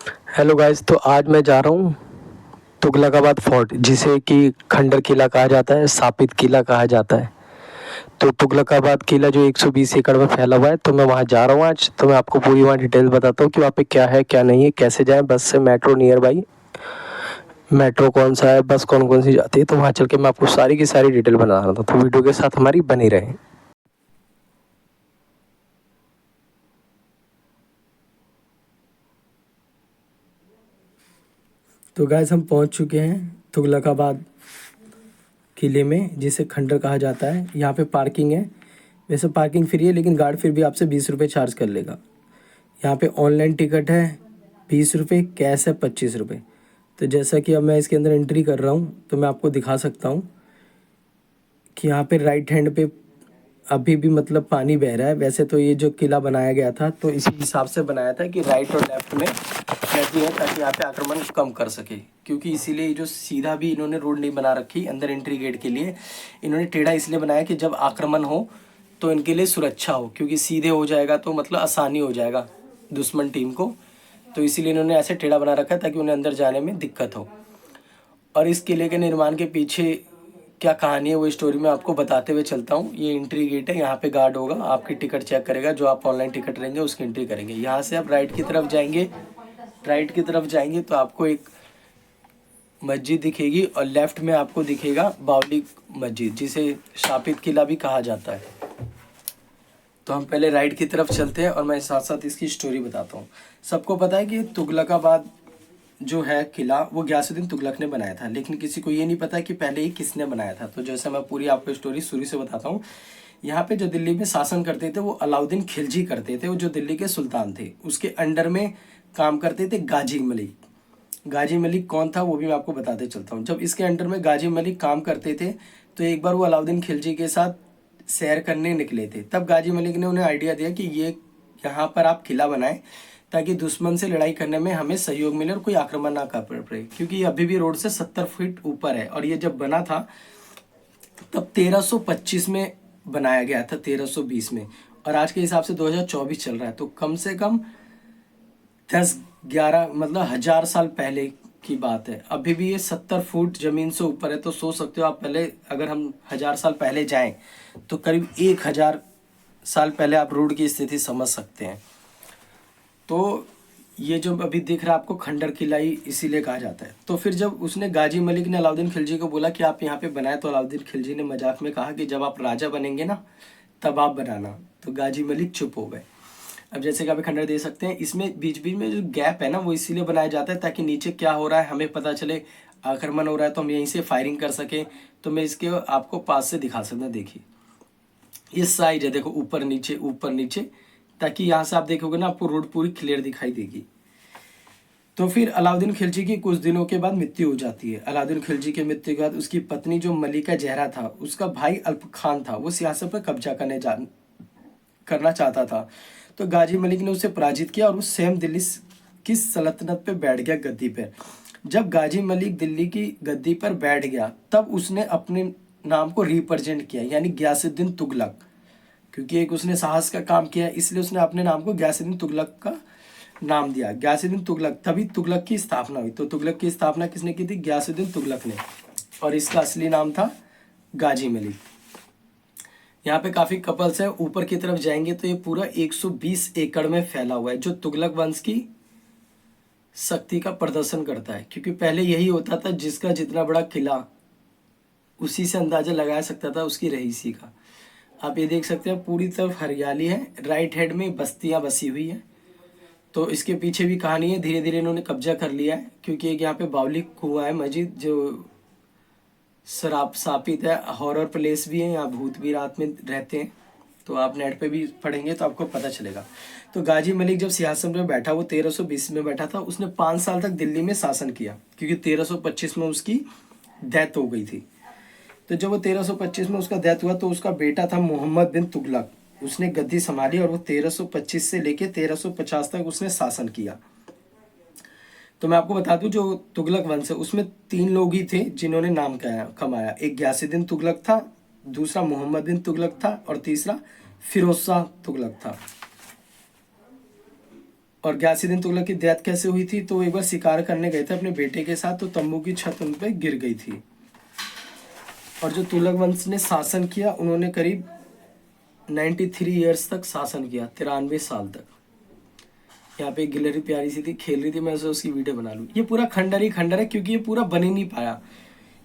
Hello guys, तो आज मैं जा रहा हूँ तुगलकाबाद फोर्ट, जिसे कि खंडर किला कहा जाता है, स्थापित किला कहा जाता है। तो तुगलकाबाद किला जो 120 एकड़ में फैला हुआ है, तो मैं वहाँ जा रहा हूँ आज। तो मैं आपको पूरी वहाँ डिटेल बताता हूँ कि वहाँ पे क्या है क्या नहीं है, कैसे जाएं, बस से, मेट्रो नियर बाई, मेट्रो कौन सा है, बस कौन कौन सी जाती है। तो वहाँ चल के मैं आपको सारी की सारी डिटेल बता रहा था, तो वीडियो के साथ हमारी बनी रहे। तो गाइस, हम पहुँच चुके हैं तुगलकाबाद किले में, जिसे खंडर कहा जाता है। यहाँ पे पार्किंग है। वैसे पार्किंग फ्री है, लेकिन गार्ड फिर भी आपसे 20 रुपये चार्ज कर लेगा। यहाँ पे ऑनलाइन टिकट है 20 रुपये, कैश है 25 रुपये। तो जैसा कि अब मैं इसके अंदर एंट्री कर रहा हूँ, तो मैं आपको दिखा सकता हूँ कि यहाँ पे राइट हैंड पे अभी भी मतलब पानी बह रहा है। वैसे तो ये जो किला बनाया गया था, तो इसी हिसाब से बनाया था कि राइट और लेफ्ट में नदी है, ताकि यहाँ पे आक्रमण कम कर सके। क्योंकि इसीलिए जो सीधा भी इन्होंने रोड नहीं बना रखी अंदर एंट्री गेट के लिए, इन्होंने टेढ़ा इसलिए बनाया कि जब आक्रमण हो तो इनके लिए सुरक्षा हो, क्योंकि सीधे हो जाएगा तो मतलब आसानी हो जाएगा दुश्मन टीम को। तो इसीलिए इन्होंने ऐसे टेढ़ा बना रखा है ताकि उन्हें अंदर जाने में दिक्कत हो। और इस किले के निर्माण के पीछे क्या कहानी है, वो स्टोरी मैं आपको बताते हुए चलता हूँ। ये एंट्री गेट है, यहाँ पे गार्ड होगा, आपकी टिकट चेक करेगा। जो आप ऑनलाइन टिकट रहेंगे उसकी एंट्री करेंगे। यहाँ से आप राइट की तरफ जाएंगे, राइट की तरफ जाएंगे तो आपको एक मस्जिद दिखेगी, और लेफ्ट में आपको दिखेगा बावली मस्जिद, जिसे शापित किला भी कहा जाता है। तो हम पहले राइट की तरफ चलते हैं और मैं साथ साथ इसकी स्टोरी बताता हूँ। सबको पता है कि तुगलकाबाद जो है किला, वो गयासुद्दीन तुगलक ने बनाया था, लेकिन किसी को ये नहीं पता कि पहले ये किसने बनाया था। तो जैसे मैं पूरी आपको स्टोरी शुरू से बताता हूँ। यहाँ पे जो दिल्ली में शासन करते थे वो अलाउद्दीन खिलजी करते थे, वो जो दिल्ली के सुल्तान थे। उसके अंडर में काम करते थे गाजी मलिक। गाजी मलिक कौन था वो भी मैं आपको बताते चलता हूँ। जब इसके अंडर में गाजी मलिक काम करते थे, तो एक बार वो अलाउद्दीन खिलजी के साथ सैर करने निकले थे। तब गाजी मलिक ने उन्हें आइडिया दिया कि ये यहाँ पर आप किला बनाएं, ताकि दुश्मन से लड़ाई करने में हमें सहयोग मिले और कोई आक्रमण ना कर पड़े। क्योंकि ये अभी भी रोड से 70 फीट ऊपर है, और ये जब बना था तब 1325 में बनाया गया था, 1320 में। और आज के हिसाब से 2024 चल रहा है, तो कम से कम 10-11 मतलब 1000 साल पहले की बात है। अभी भी ये 70 फुट जमीन से ऊपर है। तो सोच सकते हो आप, पहले अगर हम 1000 साल पहले जाएं तो करीब 1000 साल पहले आप रोड की स्थिति समझ सकते हैं। तो ये जो अभी दिख रहा है आपको खंडर किला ही इसीलिए कहा जाता है। तो फिर जब उसने गाजी मलिक ने अलाउद्दीन खिलजी को बोला कि आप यहाँ पे बनाए, तो अलाउद्दीन खिलजी ने मजाक में कहा कि जब आप राजा बनेंगे ना तब आप बनाना। तो गाजी मलिक चुप हो गए। अब जैसे कि आप खंडर दे सकते हैं, इसमें बीच बीच में जो गैप है ना, वो इसीलिए बनाया जाता है ताकि नीचे क्या हो रहा है हमें पता चले। आक्रमण हो रहा है तो हम यहीं से फायरिंग कर सकें। तो मैं इसके आपको पास से दिखा सकता हूँ। देखिए इस साइड है, देखो ऊपर नीचे ऊपर नीचे, ताकि यहाँ से आप देखोगे ना आपको रोड पूरी क्लियर दिखाई देगी। तो फिर अलाउद्दीन खिलजी की कुछ दिनों के बाद मृत्यु हो जाती है। अलाउद्दीन खिलजी की मृत्यु के बाद उसकी पत्नी जो मलिका जहरा था, उसका भाई अल्प खान था, वो सियासत पर कब्जा करना चाहता था। तो गाजी मलिक ने उसे पराजित किया और वो स्वयं दिल्ली की सल्तनत पे बैठ गया, गद्दी पर। जब गाजी मलिक दिल्ली की गद्दी पर बैठ गया, तब उसने अपने नाम को रिप्रेजेंट किया, यानी गयासुद्दीन तुगलक। क्योंकि एक उसने साहस का काम किया, इसलिए उसने अपने नाम को गयासुद्दीन तुगलक का नाम दिया, गयासुद्दीन तुगलक। तभी तुगलक की स्थापना हुई। तो तुगलक की स्थापना किसने की थी? गयासुद्दीन तुगलक ने। और इसका असली नाम था गाजी मलिक। यहाँ पे काफी कपल्स है। ऊपर की तरफ जाएंगे तो ये पूरा 120 एकड़ में फैला हुआ है, जो तुगलक वंश की शक्ति का प्रदर्शन करता है। क्योंकि पहले यही होता था, जिसका जितना बड़ा किला, उसी से अंदाजा लगाया सकता था उसकी रईसी का। आप ये देख सकते हैं पूरी तरफ हरियाली है, राइट हैंड में बस्तियां बसी हुई है। तो इसके पीछे भी कहानी है, धीरे धीरे इन्होंने कब्जा कर लिया है। क्योंकि एक यहाँ पे बावली कुआं है मस्जिद, जो शराब सापित है, हॉरर प्लेस भी है, यहाँ भूत भी रात में रहते हैं। तो आप नेट पे भी पढ़ेंगे तो आपको पता चलेगा। तो गाजी मलिक जब सिंहासन पर बैठा, वो 1320 में बैठा था। उसने 5 साल तक दिल्ली में शासन किया, क्योंकि 1325 में उसकी डेथ हो गई थी। तो जब वो 1325 में उसका डेथ हुआ, तो उसका बेटा था मोहम्मद बिन तुगलक, उसने गद्दी संभाली, और वो 1325 से लेके 1350 तक उसने शासन किया। तो मैं आपको बता दूं, जो तुगलक वंश है उसमें 3 लोग ही थे जिन्होंने नाम कमाया। एक गयासुद्दीन तुगलक था, दूसरा मोहम्मद बिन तुगलक था, और तीसरा फिरोज शाह तुगलक था। और गयासुद्दीन तुगलक की डेथ कैसे हुई थी, तो एक बार शिकार करने गए थे अपने बेटे के साथ, तो तंबू की छत उन पर गिर गई थी। और जो तुगलक वंश ने शासन किया, उन्होंने करीब 93 ईयर्स तक शासन किया, 93 साल तक। यहाँ पे एक गिलहरी प्यारी सी थी, खेल रही थी, मैं उसकी वीडियो बना लूँ। ये पूरा खंडर ही खंडर है, क्योंकि ये पूरा बन ही नहीं पाया,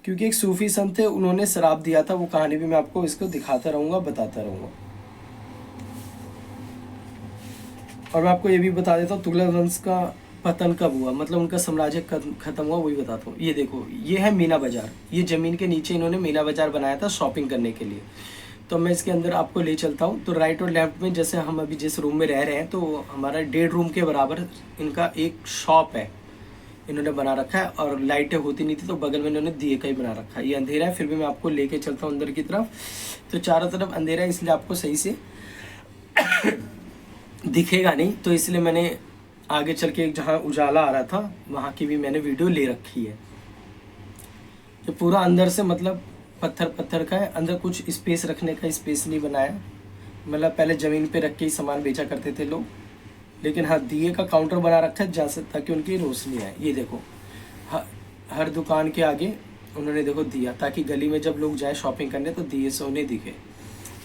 क्योंकि एक सूफी संत थे, उन्होंने श्राप दिया था। वो कहानी भी मैं आपको इसको दिखाता रहूँगा, बताता रहूँगा। और मैं आपको ये भी बता देता हूँ तुगलक वंश का पतन कब हुआ, मतलब उनका साम्राज्य खत्म हुआ, वही बताता हूँ। ये देखो, ये है मीना बाजार। ये ज़मीन के नीचे इन्होंने मीना बाजार बनाया था शॉपिंग करने के लिए। तो मैं इसके अंदर आपको ले चलता हूँ। तो राइट और लेफ्ट में, जैसे हम अभी जिस रूम में रह रहे हैं, तो हमारा 1.5 रूम के बराबर इनका एक शॉप है, इन्होंने बना रखा है। और लाइटें होती नहीं थी, तो बगल में इन्होंने दिए का ही बना रखा है। ये अंधेरा है, फिर भी मैं आपको लेके चलता हूँ अंदर की तरफ। तो चारों तरफ अंधेरा है, इसलिए आपको सही से दिखेगा नहीं, तो इसलिए मैंने आगे चल के जहाँ उजाला आ रहा था वहाँ की भी मैंने वीडियो ले रखी है। ये पूरा अंदर से मतलब पत्थर पत्थर का है, अंदर कुछ स्पेस रखने का स्पेस नहीं बनाया। मतलब पहले ज़मीन पे रख के ही सामान बेचा करते थे लोग, लेकिन हाँ दिए का काउंटर बना रखा है जहाँ से, ताकि उनकी रोशनी आए। ये देखो, हर दुकान के आगे उन्होंने देखो दिया, ताकि गली में जब लोग जाए शॉपिंग करने तो दिए से उन्हें दिखे।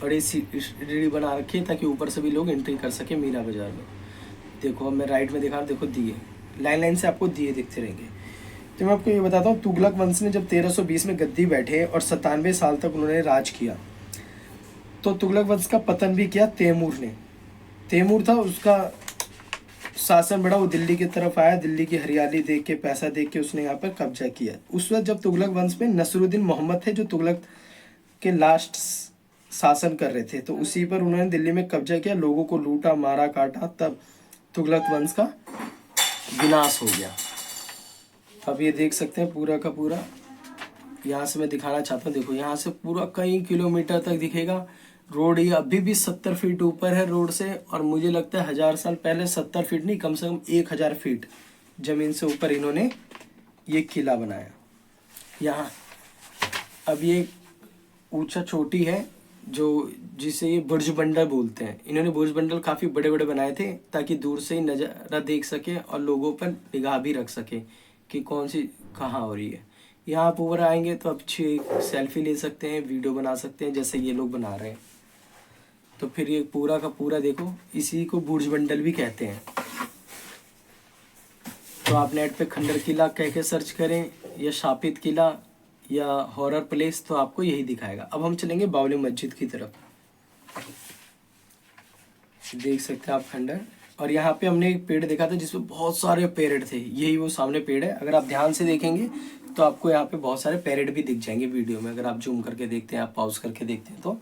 और ये सीढ़ी बना रखी है ताकि ऊपर से भी लोग एंट्री कर सके मीना बाजार में। देखो, अब मैं राइट में दिखा रहा हूँ, देखो दिए, लाइन लाइन से आपको दिए दिखते रहेंगे। तो मैं आपको ये बताता हूँ, तुगलक वंश ने जब 1320 में गद्दी बैठे और 97 साल तक उन्होंने राज किया, तो तुगलक वंश का पतन भी किया तैमूर ने। तैमूर था, उसका शासन बड़ा, वो दिल्ली की तरफ आया, दिल्ली की हरियाली देख के, पैसा देख के उसने यहाँ पर कब्जा किया। उस वक्त जब तुगलक वंश में नसरुद्दीन मोहम्मद थे, जो तुगलक के लास्ट शासन कर रहे थे, तो उसी पर उन्होंने दिल्ली में कब्जा किया, लोगों को लूटा, मारा, काटा, तब तुगलक वंश का विनाश हो गया। अब ये देख सकते हैं पूरा का पूरा, यहाँ से मैं दिखाना चाहता हूँ। देखो, यहाँ से पूरा कई किलोमीटर तक दिखेगा रोड। ये अभी भी 70 फीट ऊपर है रोड से, और मुझे लगता है 1000 साल पहले 70 फीट नहीं, कम से कम 1000 फीट जमीन से ऊपर इन्होंने ये किला बनाया यहाँ। अब ये ऊंचा चोटी है, जो जिसे ये बुर्ज बंडल बोलते हैं। इन्होंने बुर्ज बंडल काफ़ी बड़े बड़े बनाए थे, ताकि दूर से ही नज़ारा देख सके और लोगों पर निगाह भी रख सके कि कौन सी कहाँ हो रही है। यहाँ आप ऊपर आएंगे तो अच्छी सेल्फी ले सकते हैं, वीडियो बना सकते हैं, जैसे ये लोग बना रहे हैं। तो फिर ये पूरा का पूरा देखो, इसी को बुर्ज बंडल भी कहते हैं। तो आप नेट पे खंडर किला कह के सर्च करें, या शापित किला, या हॉरर प्लेस, तो आपको यही दिखाएगा। अब हम चलेंगे बावली मस्जिद की तरफ। देख सकते हैं आप खंडर, और यहाँ पे हमने एक पेड़ देखा था जिसमें बहुत सारे पैरेट थे। यही वो सामने पेड़ है, अगर आप ध्यान से देखेंगे तो आपको यहाँ पे बहुत सारे पैरेट भी दिख जाएंगे वीडियो में। अगर आप जूम करके देखते हैं, आप पॉज करके देखते हैं, तो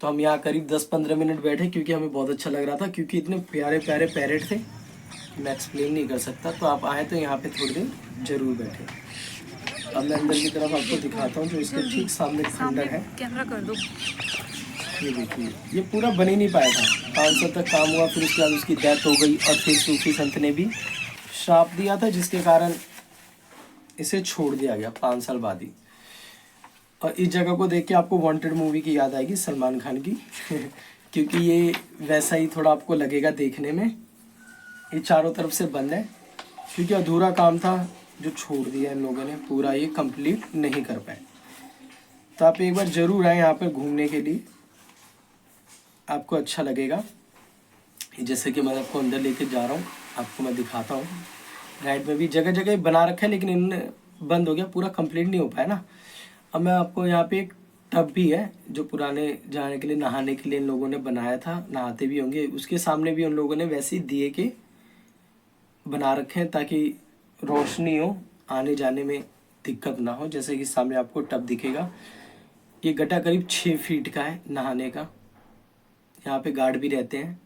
हम यहाँ करीब 10-15 मिनट बैठे, क्योंकि हमें बहुत अच्छा लग रहा था, क्योंकि इतने प्यारे प्यारे पैरेट थे, मैं एक्सप्लेन नहीं कर सकता। तो आप आए तो यहाँ पे थोड़ी देर जरूर बैठे। अब मैं अंदर की तरफ आपको दिखाता हूँ, जो इसके ठीक सामने खंडर है। कैमरा कर दो। ये देखिए, ये पूरा बन ही नहीं पाया था, 5 साल तक काम हुआ, फिर उसके बाद उसकी डेथ हो गई, और फिर सूफी संत ने भी श्राप दिया था, जिसके कारण इसे छोड़ दिया गया 5 साल बाद ही। और इस जगह को देख के आपको वांटेड मूवी की याद आएगी, सलमान खान की क्योंकि ये वैसा ही थोड़ा आपको लगेगा देखने में। ये चारों तरफ से बंद है, क्योंकि अधूरा काम था जो छोड़ दिया इन लोगों ने, पूरा ये कंप्लीट नहीं कर पाए। तो आप एक बार ज़रूर आए यहाँ पर घूमने के लिए, आपको अच्छा लगेगा। जैसे कि मैं आपको अंदर लेके जा रहा हूँ, आपको मैं दिखाता हूँ। राइट में भी जगह जगह बना रखा है, लेकिन इन्होंने बंद हो गया, पूरा कंप्लीट नहीं हो पाया ना। अब मैं आपको यहाँ पे एक टब भी है, जो पुराने जाने के लिए, नहाने के लिए इन लोगों ने बनाया था, नहाते भी होंगे। उसके सामने भी उन लोगों ने वैसे ही दिए के बना रखे हैं, ताकि रोशनी हो, आने जाने में दिक्कत ना हो। जैसे कि सामने आपको टब दिखेगा, ये गड्ढा करीब 6 फीट का है नहाने का। यहाँ पे गार्ड भी रहते हैं।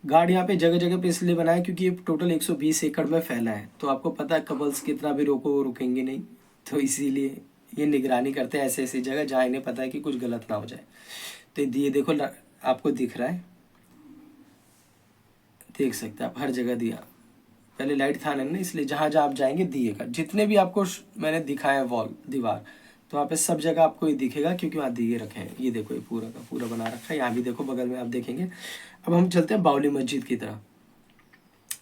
गार्ड यहाँ पे जगह जगह पे इसलिए बनाया क्योंकि ये टोटल 120 एकड़ में फैला है। तो आपको पता है कपल्स कितना भी रोको वो रुकेंगे नहीं, तो इसीलिए ये निगरानी करते हैं ऐसे ऐसी जगह जहाँ इन्हें पता है कि कुछ गलत ना हो जाए। तो ये देखो, आपको दिख रहा है, देख सकते हैं आप, हर जगह दिया। पहले लाइट था नहीं ना, इसलिए जहाँ जहाँ आप जाएंगे दिए का, जितने भी आपको मैंने दिखाया वॉल, दीवार, तो वहाँ पे सब जगह आपको ये दिखेगा, क्योंकि वहाँ दिए रखे हैं। ये देखो, ये पूरा का पूरा बना रखा है। यहाँ भी देखो, बगल में आप देखेंगे। अब हम चलते हैं बावली मस्जिद की तरफ।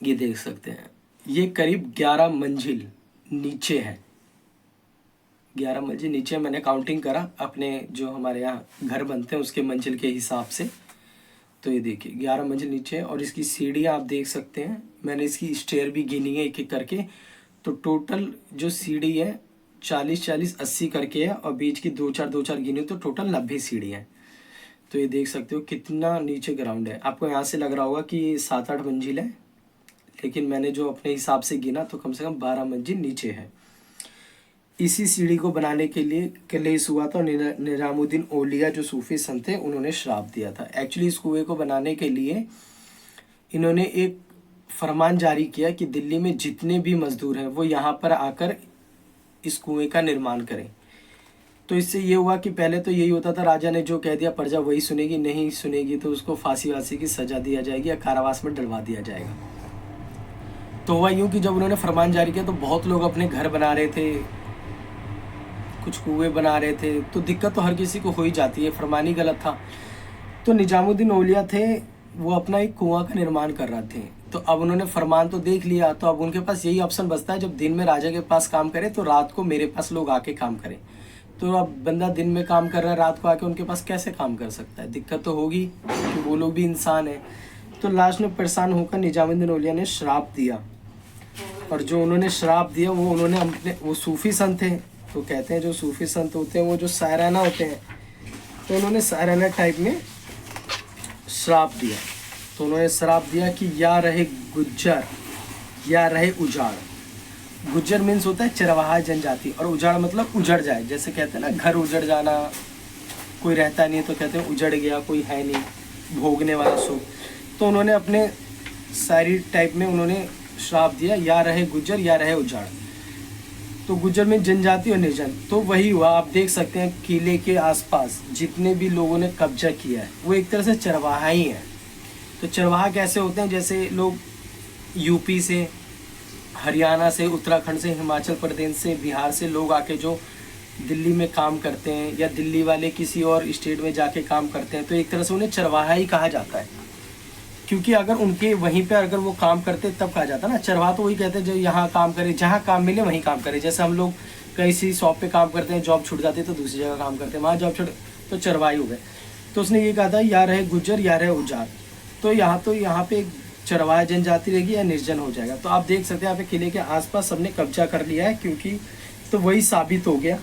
ये देख सकते हैं, ये करीब 11 मंजिल नीचे है। 11 मंजिल नीचे, मैंने काउंटिंग करा अपने जो हमारे यहाँ घर बनते हैं उसके मंजिल के हिसाब से। तो ये देखिए 11 मंजिल नीचे है, और इसकी सीढ़ियाँ आप देख सकते हैं, मैंने इसकी स्टेयर भी गिनी है एक एक करके। तो टोटल जो सीढ़ी है 40-40-80 करके है, और बीच की 2-4 गिनी तो टोटल 90 सीढ़ी है। तो ये देख सकते हो कितना नीचे ग्राउंड है। आपको यहाँ से लग रहा होगा कि 7-8 मंजिल है, लेकिन मैंने जो अपने हिसाब से गिना तो कम से कम 12 मंजिल नीचे है। इसी सीढ़ी को बनाने के लिए क्लेश हुआ था, निजामुद्दीन औलिया जो सूफी संत थे उन्होंने श्राप दिया था। एक्चुअली इस कुएं को बनाने के लिए इन्होंने एक फरमान जारी किया कि दिल्ली में जितने भी मजदूर हैं वो यहाँ पर आकर इस कुएं का निर्माण करें। तो इससे ये हुआ कि पहले तो यही होता था, राजा ने जो कह दिया प्रजा वही सुनेगी, नहीं सुनेगी तो उसको फांसी वासी की सजा दिया जाएगी या कारावास में डलवा दिया जाएगा। तो हुआ यूँ कि जब उन्होंने फरमान जारी किया तो बहुत लोग अपने घर बना रहे थे, कुछ कुएं बना रहे थे, तो दिक्कत तो हर किसी को हो ही जाती है, फरमान ही गलत था। तो निजामुद्दीन औलिया थे, वो अपना एक कुआं का निर्माण कर रहे थे। तो अब उन्होंने फरमान तो देख लिया, तो अब उनके पास यही ऑप्शन बचता है, जब दिन में राजा के पास काम करे तो रात को मेरे पास लोग आके काम करें। तो अब बंदा दिन में काम कर रहा है, रात को आके उनके पास कैसे काम कर सकता है, दिक्कत तो होगी कि वो लोग भी इंसान है। तो लास्ट में परेशान होकर निजामुद्दीन औलिया ने श्राप दिया, और जो उन्होंने श्राप दिया वो उन्होंने अपने, वो सूफी संत थे, तो कहते हैं जो सूफी संत होते हैं वो जो शायराना होते हैं, तो उन्होंने शायराना टाइप में श्राप दिया। तो उन्होंने श्राप दिया कि या रहे गुज्जर या रहे उजाड़। गुज्जर मीन्स होता है चरवाहा जनजाति, और उजाड़ मतलब उजड़ जाए, जैसे कहते हैं ना घर उजड़ जाना, कोई रहता नहीं है तो कहते हैं उजड़ गया, कोई है नहीं भोगने वाला सुख। तो उन्होंने अपने शायरी टाइप में उन्होंने श्राप दिया या रहे गुज्जर या रहे उजाड़। तो गुज्जर में जनजाति और निर्जन, तो वही हुआ। आप देख सकते हैं किले के आसपास जितने भी लोगों ने कब्जा किया है वो एक तरह से चरवाहा ही है। तो चरवाहा कैसे होते हैं, जैसे लोग यूपी से, हरियाणा से, उत्तराखंड से, हिमाचल प्रदेश से, बिहार से लोग आके जो दिल्ली में काम करते हैं, या दिल्ली वाले किसी और स्टेट में जाके काम करते हैं, तो एक तरह से उन्हें चरवाहा ही कहा जाता है। क्योंकि अगर उनके वहीं पे अगर वो काम करते तब कहा जाता ना, चरवाहा तो वही कहते हैं जो यहाँ काम करे, जहाँ काम मिले वहीं काम करे। जैसे हम लोग कहीं सी शॉप पे काम करते हैं, जॉब छूट जाती है तो दूसरी जगह काम करते हैं, वहाँ जॉब छूट तो चरवाही हो गए। तो उसने ये कहा था या रहे गुज्जर या रहे उजाड़। तो यहाँ पे चरवाहा जनजाति रहेगी या निर्जन हो जाएगा। तो आप देख सकते हैं यहाँ पे किले के आसपास सबने कब्जा कर लिया है, क्योंकि तो वही साबित हो गया,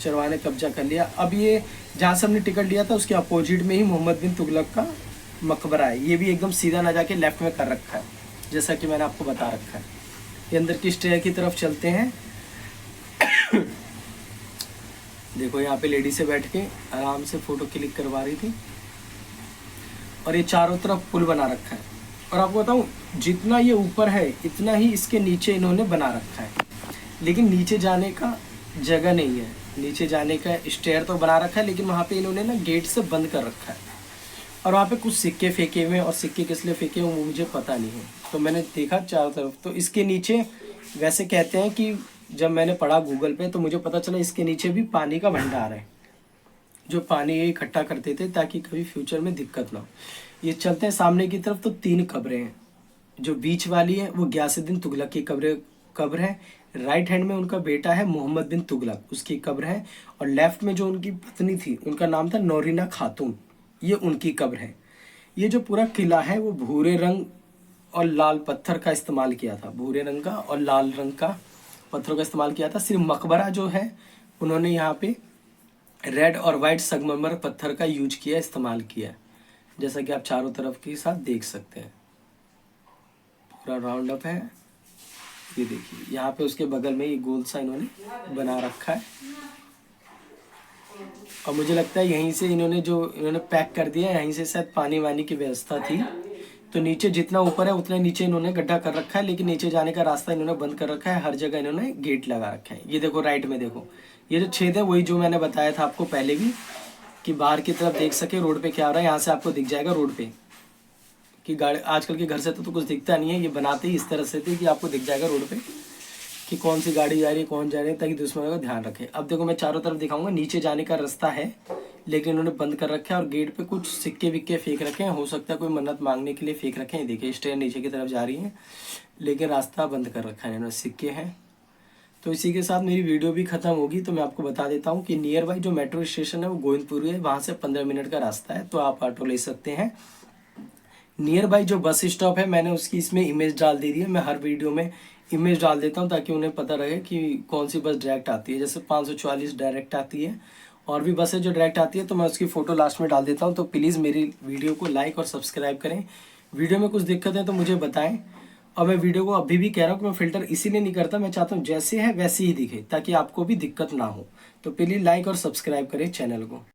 चरवाहा ने कब्जा कर लिया। अब ये जहाँ से हमने टिकट लिया था उसके अपोजिट में ही मोहम्मद बिन तुगलक का मकबरा है। ये भी एकदम सीधा ना जाके लेफ्ट में कर रखा है, जैसा कि मैंने आपको बता रखा है। ये अंदर की स्टेयर की तरफ चलते हैं। देखो यहाँ पे लेडी से बैठ के आराम से फोटो क्लिक करवा रही थी, और ये चारों तरफ पुल बना रखा है। और आपको बताऊँ, जितना ये ऊपर है इतना ही इसके नीचे इन्होंने बना रखा है, लेकिन नीचे जाने का जगह नहीं है। नीचे जाने का स्टेयर तो बना रखा है, लेकिन वहाँ पे इन्होंने ना गेट से बंद कर रखा है। और वहाँ पे कुछ सिक्के फेंके हुए हैं, और सिक्के किस लिए फेंके हुए वो मुझे पता नहीं है। तो मैंने देखा चारों तरफ, तो इसके नीचे वैसे कहते हैं कि जब मैंने पढ़ा गूगल पे तो मुझे पता चला इसके नीचे भी पानी का भंडार है, जो पानी ये इकट्ठा करते थे ताकि कभी फ्यूचर में दिक्कत ना हो। ये चलते हैं सामने की तरफ, तो 3 कब्रें हैं। जो बीच वाली है वो गियासुद्दीन तुगलक की कब्र है। राइट हैंड में उनका बेटा है मोहम्मद बिन तुगलक, उसकी कब्र है। और लेफ्ट में जो उनकी पत्नी थी उनका नाम था नौरीना खातून, ये उनकी कब्र है। ये जो पूरा किला है वो भूरे रंग और लाल पत्थर का इस्तेमाल किया था, भूरे रंग का और लाल रंग का पत्थरों का इस्तेमाल किया था। सिर्फ मकबरा जो है उन्होंने यहाँ पे रेड और वाइट संगमरमर पत्थर का यूज किया, इस्तेमाल किया, जैसा कि आप चारों तरफ के साथ देख सकते हैं। पूरा राउंड अप है। ये देखिए यहाँ पे उसके बगल में ये गोल सा इन्होंने बना रखा है, और मुझे लगता है यहीं से इन्होंने पैक कर दिया, यहीं से शायद पानी वानी की व्यवस्था थी। तो नीचे जितना ऊपर है उतने नीचे इन्होंने गड्ढा कर रखा है, लेकिन नीचे जाने का रास्ता इन्होंने बंद कर रखा है। हर जगह इन्होंने गेट लगा रखा है। ये देखो राइट में देखो, ये जो छेद है वही जो मैंने बताया था आपको पहले भी, कि बाहर की तरफ देख सके रोड पे क्या हो रहा है। यहाँ से आपको दिख जाएगा रोड पे कि गाड़ी, आजकल के घर से तो कुछ दिखता नहीं है, ये बनाते ही इस तरह से थे कि आपको दिख जाएगा रोड पे कि कौन सी गाड़ी जा रही है, कौन जा रही है, ताकि दुश्मनों का ध्यान रखे। अब देखो मैं चारों तरफ दिखाऊंगा, नीचे जाने का रास्ता है, लेकिन इन्होंने बंद कर रखा है और गेट पे कुछ सिक्के विक्के फेंक रखे हैं, हो सकता है कोई मन्नत मांगने के लिए फेंक रखे हैं। देखिए स्टेयर नीचे की तरफ जा रही है, लेकिन रास्ता बंद कर रखा है इन्होंने, सिक्के हैं। तो इसी के साथ मेरी वीडियो भी ख़त्म होगी। तो मैं आपको बता देता हूँ कि नियर बाई जो मेट्रो स्टेशन है वो गोविंदपुर है, वहाँ से 15 मिनट का रास्ता है, तो आप ऑटो ले सकते हैं। नियर बाई जो बस स्टॉप है मैंने उसकी इसमें इमेज डाल दी है। मैं हर वीडियो में इमेज डाल देता हूँ ताकि उन्हें पता रहे कि कौन सी बस डायरेक्ट आती है। जैसे 544 डायरेक्ट आती है, और भी बसें जो डायरेक्ट आती है, तो मैं उसकी फ़ोटो लास्ट में डाल देता हूँ। तो प्लीज़ मेरी वीडियो को लाइक और सब्सक्राइब करें। वीडियो में कुछ दिक्कत है तो मुझे बताएं। और मैं वीडियो को अभी भी कह रहा हूँ कि मैं फ़िल्टर इसीलिए नहीं करता, मैं चाहता हूँ जैसे है वैसे ही दिखे ताकि आपको भी दिक्कत ना हो। तो प्लीज़ लाइक और सब्सक्राइब करें चैनल को।